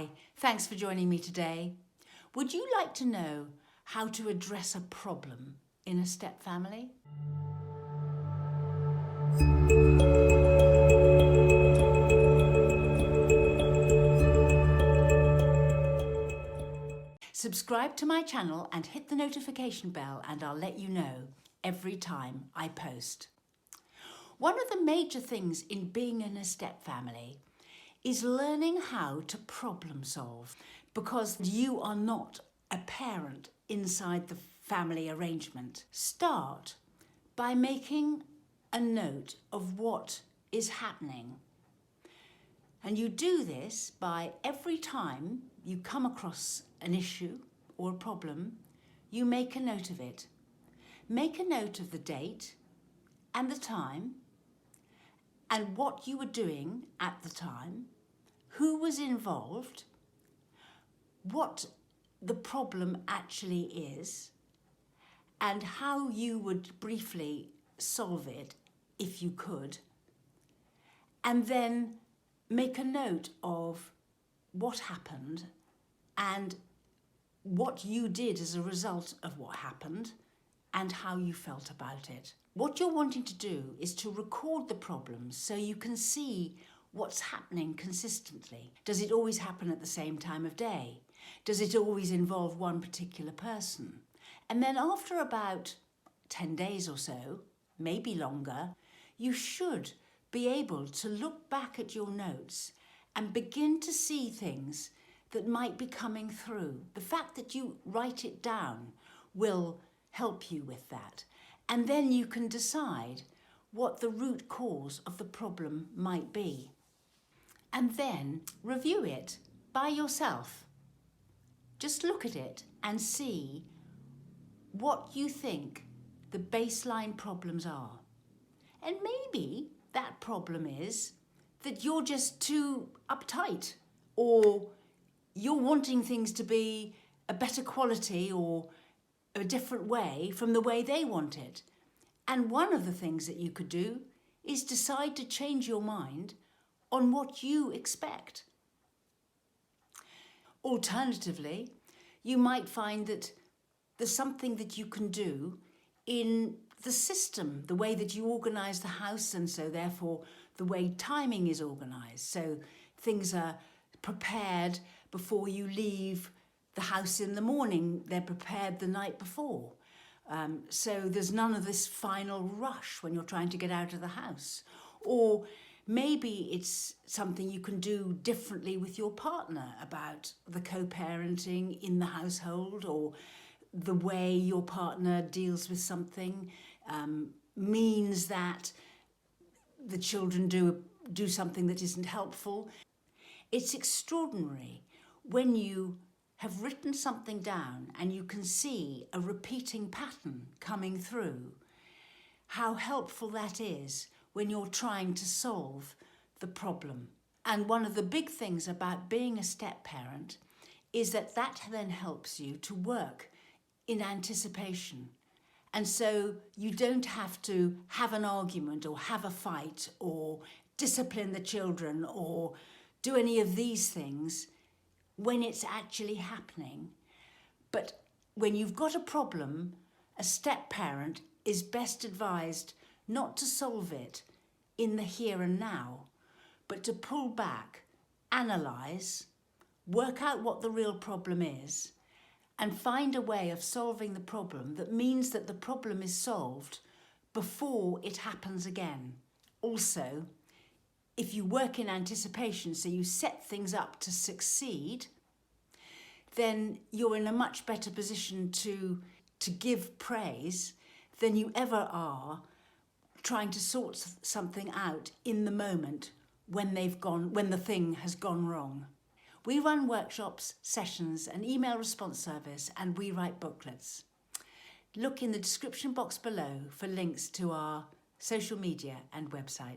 Hi, thanks for joining me today. Would you like to know how to address a problem in a step family? Subscribe to my channel and hit the notification bell and I'll let you know every time I post. One of the major things in being in a step family is learning how to problem solve, because you are not a parent inside the family arrangement. Start by making a note of what is happening. And you do this by every time you come across an issue or a problem, you make a note of it. Make a note of the date and the time and what you were doing at the time, who was involved, what the problem actually is, and how you would briefly solve it if you could, and then make a note of what happened and what you did as a result of what happened and how you felt about it. What you're wanting to do is to record the problems so you can see what's happening consistently. Does it always happen at the same time of day? Does it always involve one particular person? And then after about 10 days or so, maybe longer, you should be able to look back at your notes and begin to see things that might be coming through. The fact that you write it down will help you with that. And then you can decide what the root cause of the problem might be. And then review it by yourself. Just look at it and see what you think the baseline problems are. And maybe that problem is that you're just too uptight, or you're wanting things to be a better quality or a different way from the way they want it. And one of the things that you could do is decide to change your mind on what you expect. Alternatively, you might find that there's something that you can do in the system, the way that you organise the house, and so therefore the way timing is organised. So things are prepared before you leave the house in the morning, they're prepared the night before. So there's none of this final rush when you're trying to get out of the house. Or maybe it's something you can do differently with your partner about the co-parenting in the household, or the way your partner deals with something means that the children do something that isn't helpful. It's extraordinary when you have written something down and you can see a repeating pattern coming through, how helpful that is when you're trying to solve the problem. And one of the big things about being a step parent is that that then helps you to work in anticipation. And so you don't have to have an argument or have a fight or discipline the children or do any of these things when it's actually happening. But when you've got a problem, a step parent is best advised not to solve it in the here and now, but to pull back, analyse, work out what the real problem is, and find a way of solving the problem that means that the problem is solved before it happens again. Also, if you work in anticipation, so you set things up to succeed, then you're in a much better position to give praise than you ever are trying to sort something out in the moment when the thing has gone wrong. We run workshops, sessions, an email response service, and we write booklets. Look in the description box below for links to our social media and website.